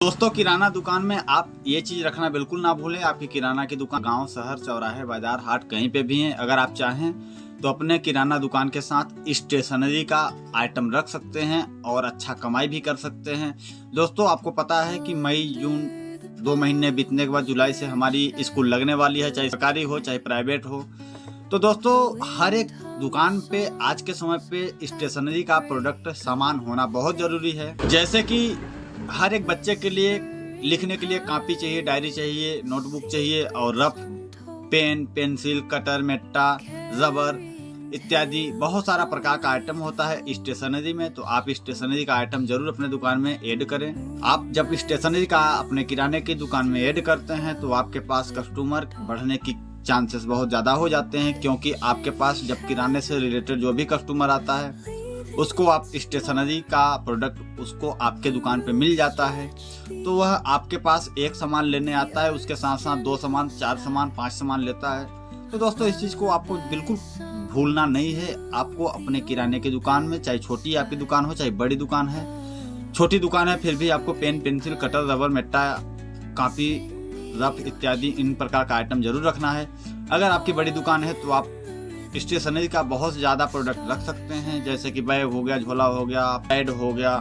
दोस्तों, किराना दुकान में आप ये चीज़ रखना बिल्कुल ना भूलें। आपकी किराना की दुकान गांव, शहर, चौराहे, बाजार, हाट कहीं पे भी हैं, अगर आप चाहें तो अपने किराना दुकान के साथ स्टेशनरी का आइटम रख सकते हैं और अच्छा कमाई भी कर सकते हैं। दोस्तों, आपको पता है कि मई जून 2 महीने बीतने के बाद जुलाई से हमारी स्कूल लगने वाली है, चाहे सरकारी हो चाहे प्राइवेट हो। तो दोस्तों, हर एक दुकान पे आज के समय पे स्टेशनरी का प्रोडक्ट सामान होना बहुत ज़रूरी है। जैसे कि हर एक बच्चे के लिए लिखने के लिए कॉपी चाहिए, डायरी चाहिए, नोटबुक चाहिए और रफ पेन, पेंसिल, कटर, मेट्टा, रबर इत्यादि बहुत सारा प्रकार का आइटम होता है स्टेशनरी में। तो आप स्टेशनरी का आइटम जरूर अपने दुकान में ऐड करें। आप जब स्टेशनरी का अपने किराने की दुकान में ऐड करते हैं तो आपके पास कस्टमर बढ़ने की चांसेस बहुत ज़्यादा हो जाते हैं, क्योंकि आपके पास जब किराने से रिलेटेड जो भी कस्टमर आता है उसको आप स्टेशनरी का प्रोडक्ट उसको आपके दुकान पे मिल जाता है, तो वह आपके पास एक सामान लेने आता है, उसके साथ साथ 2 सामान, 4 सामान, 5 सामान लेता है। तो दोस्तों, इस चीज़ को आपको बिल्कुल भूलना नहीं है। आपको अपने किराने की दुकान में, चाहे छोटी आपकी दुकान हो चाहे बड़ी दुकान है, छोटी दुकान है फिर भी आपको पेन, पेंसिल, कटर, रबर, मेट्टा, कापी, रफ इत्यादि इन प्रकार का आइटम जरूर रखना है। अगर आपकी बड़ी दुकान है तो आप स्टेशनरी का बहुत ज़्यादा प्रोडक्ट रख सकते हैं, जैसे कि बैग हो गया, झोला हो गया, पैड हो गया,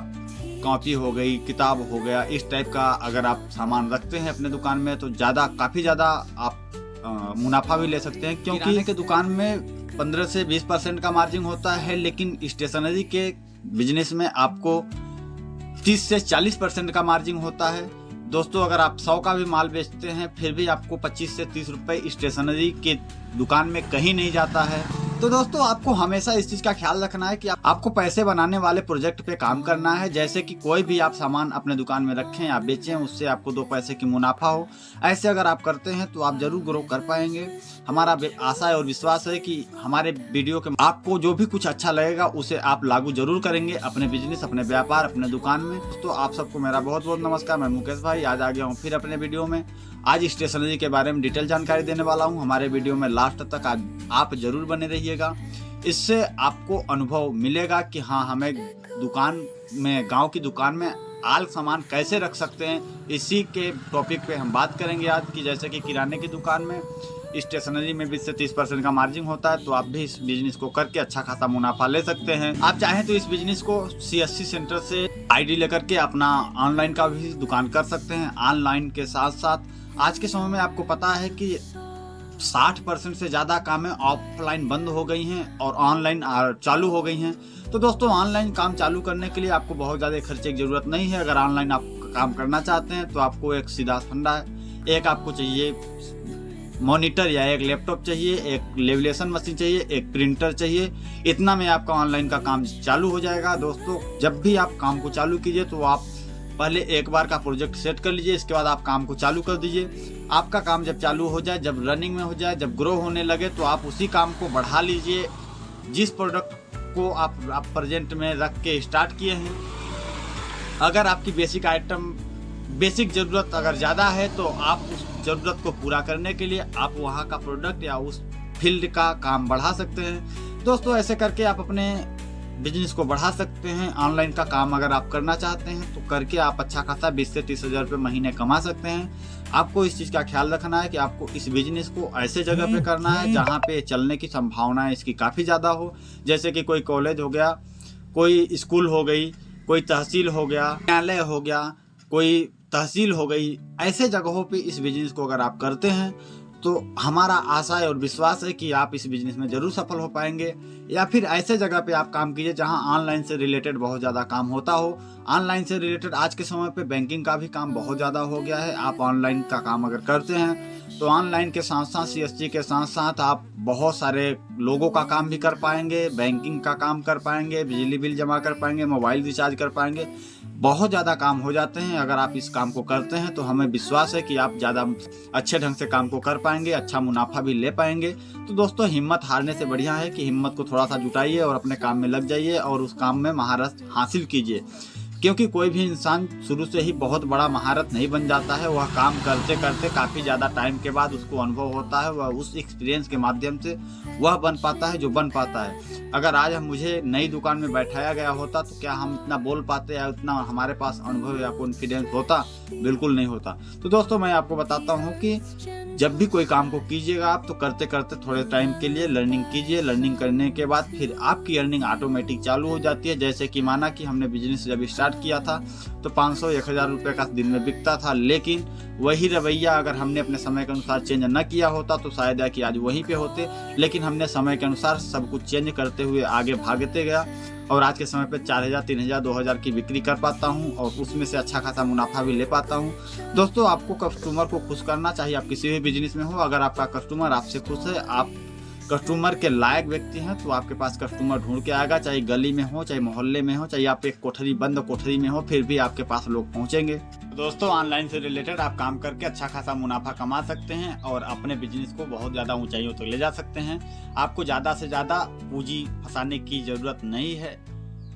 कॉपी हो गई, किताब हो गया। इस टाइप का अगर आप सामान रखते हैं अपने दुकान में तो काफ़ी ज़्यादा आप मुनाफा भी ले सकते हैं, क्योंकि किराने के दुकान में 15 से 20% का मार्जिन होता है, लेकिन स्टेशनरी के बिजनेस में आपको 30 से 40% का मार्जिन होता है। दोस्तों, अगर आप 100 का भी माल बेचते हैं फिर भी आपको 25 से 30 रुपए स्टेशनरी के दुकान में कहीं नहीं जाता है। तो दोस्तों, आपको हमेशा इस चीज़ का ख्याल रखना है कि आपको पैसे बनाने वाले प्रोजेक्ट पे काम करना है। जैसे कि कोई भी आप सामान अपने दुकान में रखें या बेचें, उससे आपको 2 पैसे की मुनाफा हो। ऐसे अगर आप करते हैं तो आप जरूर ग्रो कर पाएंगे। हमारा आशा है और विश्वास है कि हमारे वीडियो के आपको जो भी कुछ अच्छा लगेगा उसे आप लागू जरूर करेंगे अपने बिजनेस, अपने व्यापार, अपने दुकान में। दोस्तों, आप सबको मेरा बहुत बहुत नमस्कार। मैं मुकेश भाई आज आ गया हूँ फिर अपने वीडियो में। आज स्टेशनरी के बारे में डिटेल जानकारी देने वाला हूँ। हमारे वीडियो में लास्ट तक आज आप जरूर बने रहिएगा। इससे आपको अनुभव मिलेगा कि हाँ, हमें दुकान में, गांव की दुकान में आल सामान कैसे रख सकते हैं। इसी के टॉपिक पे हम बात करेंगे आज की। जैसे कि किराने की दुकान में स्टेशनरी में 20 से 30% का मार्जिन होता है, तो आप भी इस बिजनेस को करके अच्छा खासा मुनाफा ले सकते हैं। आप चाहें तो इस बिजनेस को CSC सेंटर से ID लेकर के अपना ऑनलाइन का भी दुकान कर सकते हैं। ऑनलाइन के साथ साथ आज के समय में आपको पता है कि 60% से ज़्यादा कामें ऑफलाइन बंद हो गई हैं और ऑनलाइन चालू हो गई हैं। तो दोस्तों, ऑनलाइन काम चालू करने के लिए आपको बहुत ज़्यादा खर्चे की ज़रूरत नहीं है। अगर ऑनलाइन आप काम करना चाहते हैं तो आपको एक सीधा फंडा है, एक आपको चाहिए मॉनिटर या एक लैपटॉप चाहिए, एक लेवलेशन मशीन चाहिए, एक प्रिंटर चाहिए। इतना में आपका ऑनलाइन का काम चालू हो जाएगा। दोस्तों, जब भी आप काम को चालू कीजिए तो आप पहले एक बार का प्रोजेक्ट सेट कर लीजिए, इसके बाद आप काम को चालू कर दीजिए। आपका काम जब चालू हो जाए, जब रनिंग में हो जाए, जब ग्रो होने लगे तो आप उसी काम को बढ़ा लीजिए जिस प्रोडक्ट को आप प्रेजेंट में रख के स्टार्ट किए हैं। अगर आपकी बेसिक ज़रूरत अगर ज़्यादा है तो आप उस ज़रूरत को पूरा करने के लिए आप वहाँ का प्रोडक्ट या उस फील्ड का काम बढ़ा सकते हैं। दोस्तों, ऐसे करके आप अपने बिजनेस को बढ़ा सकते हैं। ऑनलाइन का काम अगर आप करना चाहते हैं तो करके आप अच्छा खासा 20 से 30 हज़ार रुपये महीने कमा सकते हैं। आपको इस चीज़ का ख्याल रखना है कि आपको इस बिजनेस को ऐसे जगह पे करना है जहाँ पे चलने की संभावनाएं इसकी काफ़ी ज़्यादा हो। जैसे कि कोई कॉलेज हो गया, कोई स्कूल हो गई, कोई तहसील हो गया, न्यायालय हो गया, कोई तहसील हो गई। ऐसे जगहों पे इस बिजनेस को अगर आप करते हैं तो हमारा आशा है और विश्वास है कि आप इस बिजनेस में ज़रूर सफल हो पाएंगे। या फिर ऐसे जगह पे आप काम कीजिए जहां ऑनलाइन से रिलेटेड बहुत ज़्यादा काम होता हो। ऑनलाइन से रिलेटेड आज के समय पे बैंकिंग का भी काम बहुत ज़्यादा हो गया है। आप ऑनलाइन का काम अगर करते हैं तो ऑनलाइन के साथ साथ CSC के साथ साथ आप बहुत सारे लोगों का काम भी कर पाएंगे, बैंकिंग का काम कर पाएंगे, बिजली बिल जमा कर पाएंगे, मोबाइल रिचार्ज कर पाएंगे। बहुत ज़्यादा काम हो जाते हैं। अगर आप इस काम को करते हैं तो हमें विश्वास है कि आप ज़्यादा अच्छे ढंग से काम को कर पाएंगे, अच्छा मुनाफा भी ले पाएंगे। तो दोस्तों, हिम्मत हारने से बढ़िया है कि हिम्मत को थोड़ा सा जुटाइए और अपने काम में लग जाइए और उस काम में महारत हासिल कीजिए। क्योंकि कोई भी इंसान शुरू से ही बहुत बड़ा महारत नहीं बन जाता है। वह काम करते करते काफ़ी ज़्यादा टाइम के बाद उसको अनुभव होता है, वह उस एक्सपीरियंस के माध्यम से वह बन पाता है जो बन पाता है। अगर आज मुझे नई दुकान में बैठाया गया होता तो क्या हम इतना बोल पाते या इतना हमारे पास अनुभव या कॉन्फिडेंस होता? बिल्कुल नहीं होता। तो दोस्तों मैं आपको बताता हूँ कि जब भी कोई काम को कीजिएगा आप तो करते करते थोड़े टाइम के लिए लर्निंग कीजिए। लर्निंग करने के बाद फिर आपकी अर्निंग ऑटोमेटिक चालू हो जाती है। जैसे कि माना कि हमने बिजनेस जब स्टार्ट किया था तो 500-1000 रुपये का दिन में बिकता था, लेकिन वही रवैया अगर हमने अपने समय के अनुसार चेंज न किया होता तो शायद कि आज वहीं पे होते। लेकिन हमने समय के अनुसार सब कुछ चेंज करते हुए आगे भागते गया और आज के समय पे 4000, 3000, 2000 की बिक्री कर पाता हूँ और उसमें से अच्छा खासा मुनाफा भी ले पाता हूँ। दोस्तों आपको कस्टमर को खुश करना चाहिए। आप किसी भी बिजनेस में हो, अगर आपका कस्टमर आपसे खुश है, आप कस्टमर के लायक व्यक्ति हैं, तो आपके पास कस्टमर ढूंढ के आएगा। चाहे गली में हो, चाहे मोहल्ले में हो, चाहे आप एक कोठरी बंद कोठरी में हो, फिर भी आपके पास लोग पहुंचेंगे। दोस्तों ऑनलाइन से रिलेटेड आप काम करके अच्छा खासा मुनाफा कमा सकते हैं और अपने बिजनेस को बहुत ज़्यादा ऊंचाइयों तक ले जा सकते हैं। आपको ज़्यादा से ज़्यादा पूंजी फंसाने की ज़रूरत नहीं है।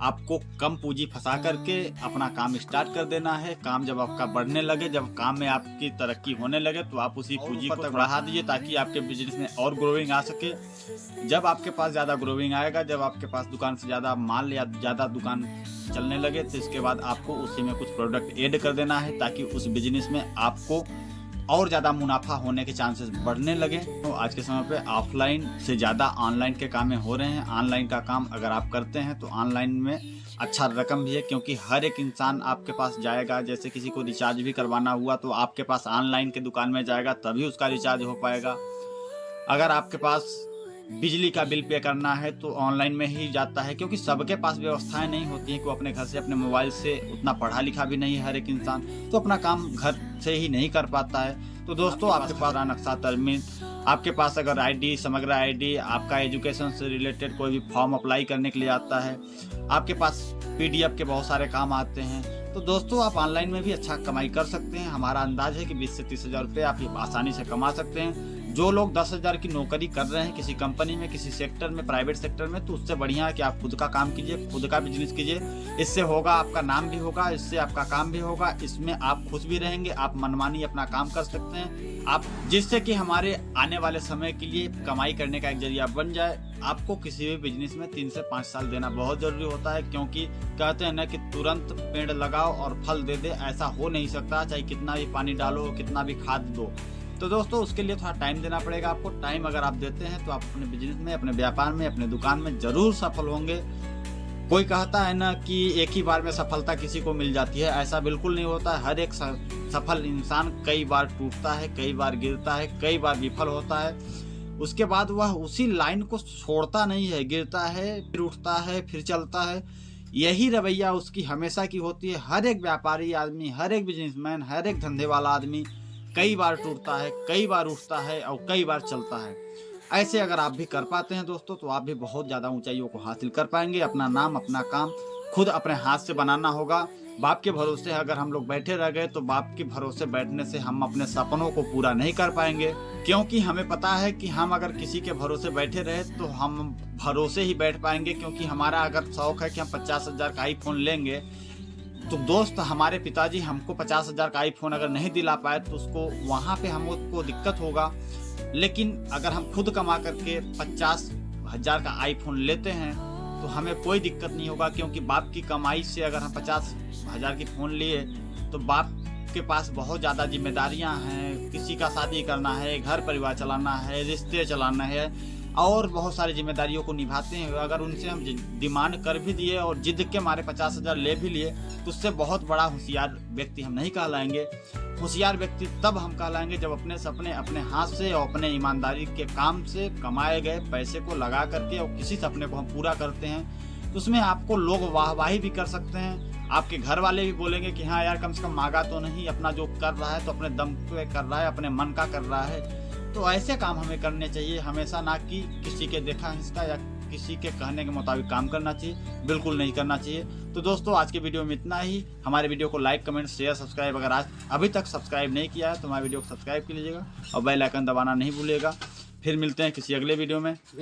आपको कम पूंजी फंसा करके अपना काम स्टार्ट कर देना है। काम जब आपका बढ़ने लगे, जब काम में आपकी तरक्की होने लगे तो आप उसी पूंजी को बढ़ा दीजिए ताकि आपके बिजनेस में और ग्रोविंग आ सके। जब आपके पास ज़्यादा ग्रोविंग आएगा, जब आपके पास दुकान से ज़्यादा माल या ज़्यादा दुकान चलने लगे, तो इसके बाद आपको उसी में कुछ प्रोडक्ट ऐड कर देना है ताकि उस बिजनेस में आपको और ज़्यादा मुनाफा होने के चांसेस बढ़ने लगे। तो आज के समय पे ऑफलाइन से ज़्यादा ऑनलाइन के काम हो रहे हैं। ऑनलाइन का काम अगर आप करते हैं तो ऑनलाइन में अच्छा रकम भी है, क्योंकि हर एक इंसान आपके पास जाएगा। जैसे किसी को रिचार्ज भी करवाना हुआ तो आपके पास ऑनलाइन के दुकान में जाएगा तभी उसका रिचार्ज हो पाएगा। अगर आपके पास बिजली का बिल पे करना है तो ऑनलाइन में ही जाता है, क्योंकि सबके पास व्यवस्थाएं नहीं होती हैं कि वो अपने घर से अपने मोबाइल से, उतना पढ़ा लिखा भी नहीं है हर एक इंसान, तो अपना काम घर से ही नहीं कर पाता है। तो दोस्तों आपके पास नक्शा तरमीम, आपके पास अगर आईडी, समग्र आईडी, आपका एजुकेशन से रिलेटेड कोई भी फॉर्म अप्लाई करने के लिए आता है, आपके पास पीडीएफ के बहुत सारे काम आते हैं, तो दोस्तों आप ऑनलाइन में भी अच्छा कमाई कर सकते हैं। हमारा अंदाज है कि 20 से 30 हज़ार रुपये आप आसानी से कमा सकते हैं। जो लोग 10,000 की नौकरी कर रहे हैं किसी कंपनी में, किसी सेक्टर में, प्राइवेट सेक्टर में, तो उससे बढ़िया है कि आप खुद का काम कीजिए, खुद का बिजनेस कीजिए। इससे होगा आपका नाम भी होगा, इससे आपका काम भी होगा, इसमें आप खुश भी रहेंगे, आप मनमानी अपना काम कर सकते हैं आप, जिससे कि हमारे आने वाले समय के लिए कमाई करने का एक जरिया बन जाए। आपको किसी भी बिजनेस में 3 से 5 साल देना बहुत जरूरी होता है, क्योंकि कहते हैं ना कि तुरंत पेड़ लगाओ और फल दे दे, ऐसा हो नहीं सकता। चाहे कितना भी पानी डालो, कितना भी खाद दो, तो दोस्तों उसके लिए थोड़ा टाइम देना पड़ेगा आपको। टाइम अगर आप देते हैं तो आप अपने बिजनेस में, अपने व्यापार में, अपने दुकान में जरूर सफल होंगे। कोई कहता है ना कि एक ही बार में सफलता किसी को मिल जाती है, ऐसा बिल्कुल नहीं होता है। हर एक सफल इंसान कई बार टूटता है, कई बार गिरता है, कई बार विफल होता है। उसके बाद वह उसी लाइन को छोड़ता नहीं है, गिरता है, फिर उठता है, फिर चलता है। यही रवैया उसकी हमेशा की होती है। हर एक व्यापारी आदमी, हर एक बिजनेसमैन, हर एक धंधे वाला आदमी कई बार टूटता है, कई बार उठता है और कई बार चलता है। ऐसे अगर आप भी कर पाते हैं दोस्तों तो आप भी बहुत ज़्यादा ऊंचाइयों को हासिल कर पाएंगे। अपना नाम, अपना काम खुद अपने हाथ से बनाना होगा। बाप के भरोसे अगर हम लोग बैठे रह गए तो बाप के भरोसे बैठने से हम अपने सपनों को पूरा नहीं कर पाएंगे, क्योंकि हमें पता है कि हम अगर किसी के भरोसे बैठे रहे तो हम भरोसे ही बैठ पाएंगे। क्योंकि हमारा अगर शौक है कि हम 50,000 का आईफोन लेंगे, तो दोस्त हमारे पिताजी हमको 50,000 का आईफोन अगर नहीं दिला पाए तो उसको वहाँ पे हमको दिक्कत होगा। लेकिन अगर हम खुद कमा करके 50,000 का आईफोन लेते हैं तो हमें कोई दिक्कत नहीं होगा, क्योंकि बाप की कमाई से अगर हम 50,000 की फ़ोन लिए तो बाप के पास बहुत ज़्यादा जिम्मेदारियां हैं। किसी का शादी करना है, घर परिवार चलाना है, रिश्ते चलाना है और बहुत सारी जिम्मेदारियों को निभाते हैं। अगर उनसे हम डिमांड कर भी दिए और जिद के मारे 50,000 ले भी लिए तो उससे बहुत बड़ा होशियार व्यक्ति हम नहीं कहलाएंगे। होशियार व्यक्ति तब हम कहलाएंगे जब अपने सपने अपने हाथ से और अपने ईमानदारी के काम से कमाए गए पैसे को लगा करके और किसी सपने को हम पूरा करते हैं तो उसमें आपको लोग वाहवाही भी कर सकते हैं। आपके घर वाले भी बोलेंगे कि हाँ यार कम से कम मांगा तो नहीं, अपना जो कर रहा है तो अपने दम पे कर रहा है, अपने मन का कर रहा है। तो ऐसे काम हमें करने चाहिए हमेशा, ना कि किसी के देखा हिस्सा या किसी के कहने के मुताबिक काम करना चाहिए, बिल्कुल नहीं करना चाहिए। तो दोस्तों आज के वीडियो में इतना ही। हमारे वीडियो को लाइक, कमेंट, शेयर, सब्सक्राइब अगर आज अभी तक सब्सक्राइब नहीं किया है तो हमारे वीडियो को सब्सक्राइब कर लीजिएगा और बेल आइकन दबाना नहीं भूलिएगा। फिर मिलते हैं किसी अगले वीडियो में।